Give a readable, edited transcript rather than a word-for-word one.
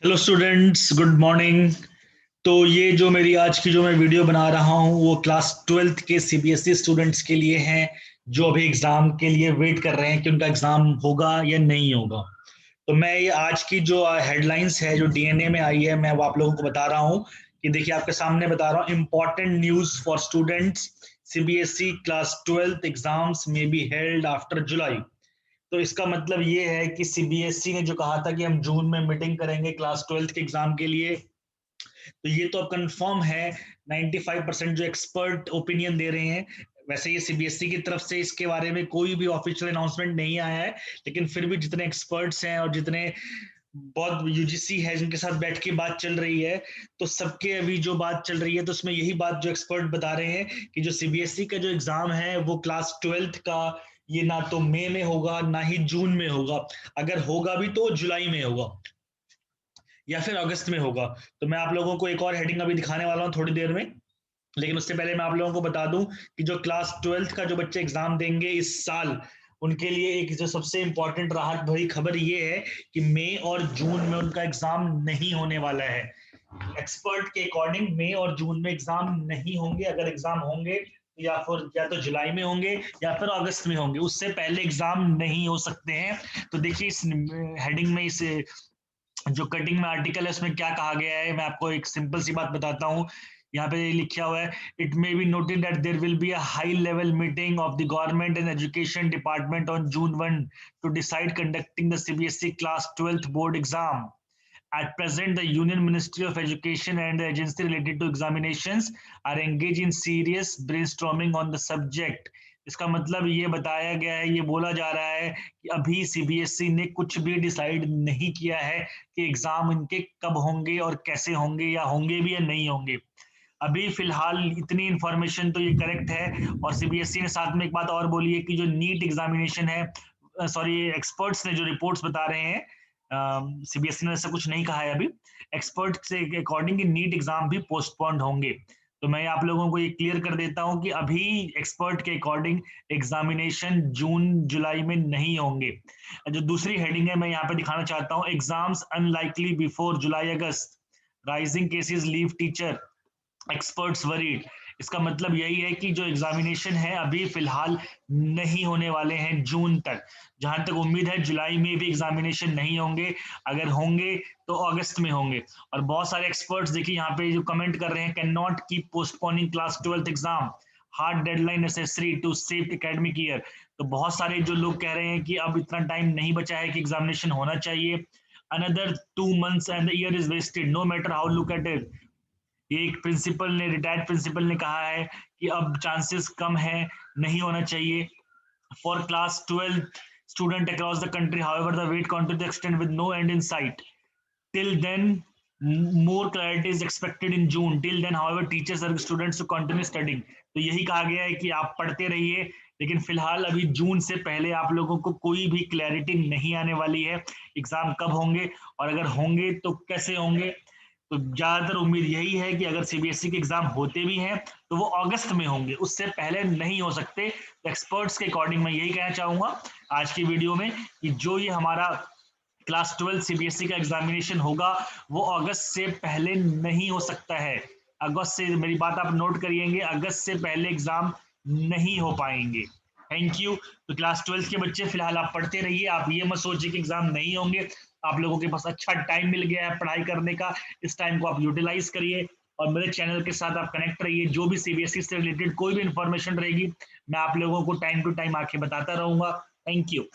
Hello students, good morning. तो ये जो मेरी आज की जो मैं वीडियो बना रहा हूँ वो क्लास ट्वेल्थ के सीबीएसई स्टूडेंट्स के लिए हैं जो अभी एग्जाम के लिए वेट कर रहे हैं कि उनका एग्जाम होगा या नहीं होगा। तो मैं ये आज की जो हेडलाइंस है जो डीएनए में आई है मैं वो आप लोगों को बता रहा हूँ कि देखिए आपके सामने बता रहा हूँ important news for students. CBSE class twelfth exams में बी हेल्ड आफ्टर जुलाई। तो इसका मतलब ये है कि सीबीएसई ने जो कहा था कि हम जून में मीटिंग करेंगे क्लास ट्वेल्थ के एग्जाम के लिए, तो ये तो अब कंफर्म है। 95% जो एक्सपर्ट ओपिनियन दे रहे हैं। वैसे ये सीबीएसई की तरफ से इसके बारे में कोई भी ऑफिशियल अनाउंसमेंट नहीं आया है, लेकिन फिर भी जितने एक्सपर्ट्स हैं और जितने बहुत यूजीसी है जिनके साथ बैठ के बात चल रही है, तो सबके अभी जो बात चल रही है तो उसमें यही बात जो एक्सपर्ट बता रहे हैं कि जो सीबीएसई का जो एग्जाम है वो क्लास ट्वेल्थ का ये ना तो मई में होगा ना ही जून में होगा। अगर होगा भी तो जुलाई में होगा या फिर अगस्त में होगा। तो मैं आप लोगों को एक और हेडिंग अभी दिखाने वाला हूँ थोड़ी देर में, लेकिन उससे पहले मैं आप लोगों को बता दूं कि जो क्लास ट्वेल्थ का जो बच्चे एग्जाम देंगे इस साल, उनके लिए एक जो सबसे इंपॉर्टेंट राहत भरी खबर ये है कि मई और जून में उनका एग्जाम नहीं होने वाला है। एक्सपर्ट के अकॉर्डिंग मई और जून में एग्जाम नहीं होंगे। अगर एग्जाम होंगे तो या तो जुलाई में होंगे या फिर अगस्त में होंगे, उससे पहले एग्जाम नहीं हो सकते हैं। तो देखिए इस हेडिंग में इस जो कटिंग में आर्टिकल है उसमें क्या कहा गया है, मैं आपको एक सिंपल सी बात बताता हूँ। यहाँ पे लिखा हुआ है, it may be noted that there will be a high level meeting of the government and education department on June 1 to decide conducting the CBSE class twelfth board exam. At present, the Union Ministry of Education and the agency related to examinations are engaged in serious brainstorming on the subject. इसका मतलब ये बताया गया है, ये बोला जा रहा है कि अभी सीबीएसई ने कुछ भी डिसाइड नहीं किया है कि एग्जाम इनके कब होंगे और कैसे होंगे या होंगे भी या नहीं होंगे। अभी फिलहाल इतनी इंफॉर्मेशन तो ये करेक्ट है। और सीबीएसई ने साथ में एक बात और बोली है कि जो नीट एग्जामिनेशन है, सॉरी एक्सपर्ट्स ने जो रिपोर्ट्स बता रहे हैं, सीबीएसई ने ऐसा कुछ नहीं कहा है अभी। एक्सपर्ट से अकॉर्डिंग नीट एग्जाम भी पोस्टपोन्ड होंगे। तो मैं आप लोगों को ये क्लियर कर देता हूं कि अभी एक्सपर्ट के अकॉर्डिंग एग्जामिनेशन जून जुलाई में नहीं होंगे। जो दूसरी हेडिंग है मैं यहाँ पे दिखाना चाहता हूँ, exams unlikely before July August, rising cases leave teacher, experts worried. इसका मतलब यही है कि जो एग्जामिनेशन है अभी फिलहाल नहीं होने वाले हैं जून तक। जहां तक उम्मीद है जुलाई में भी एग्जामिनेशन नहीं होंगे। अगर होंगे तो अगस्त में होंगे। और बहुत सारे एक्सपर्ट्स देखिए यहाँ पे जो कमेंट कर रहे हैं, can not keep postponing class twelfth exam, hard deadline necessary to save academic year. तो बहुत सारे जो लोग कह रहे हैं कि अब इतना टाइम नहीं बचा है कि एग्जामिनेशन होना चाहिए। Another 2 months and the year is wasted no matter how look at it. ये एक प्रिंसिपल ने, रिटायर्ड प्रिंसिपल ने कहा है कि अब चांसेस कम है, नहीं होना चाहिए for class twelfth student across the country. However the wait continue to extend with no end in sight till then. More clarity is expected in June. Till then, however, teachers and students to continue studying. तो यही कहा गया है कि आप पढ़ते रहिए, लेकिन फिलहाल अभी जून से पहले आप लोगों को कोई भी क्लैरिटी नहीं आने वाली है एग्जाम कब होंगे और अगर होंगे तो कैसे होंगे। तो ज्यादातर उम्मीद यही है कि अगर सीबीएसई के एग्जाम होते भी हैं तो वो अगस्त में होंगे, उससे पहले नहीं हो सकते। तो एक्सपर्ट्स के अकॉर्डिंग मैं यही कहना चाहूंगा आज की वीडियो में कि जो ये हमारा क्लास ट्वेल्थ सीबीएसई का एग्जामिनेशन होगा वो अगस्त से पहले नहीं हो सकता है। अगस्त से, मेरी बात आप नोट करिएंगे, अगस्त से पहले एग्जाम नहीं हो पाएंगे। Thank you. तो क्लास ट्वेल्थ के बच्चे फिलहाल आप पढ़ते रहिए, आप ये मत सोचिए कि एग्जाम नहीं होंगे। आप लोगों के पास अच्छा टाइम मिल गया है पढ़ाई करने का, इस टाइम को आप यूटिलाइज करिए और मेरे चैनल के साथ आप कनेक्ट रहिए। जो भी सीबीएसई से रिलेटेड कोई भी इंफॉर्मेशन रहेगी मैं आप लोगों को टाइम टू टाइम आके बताता रहूंगा। Thank you.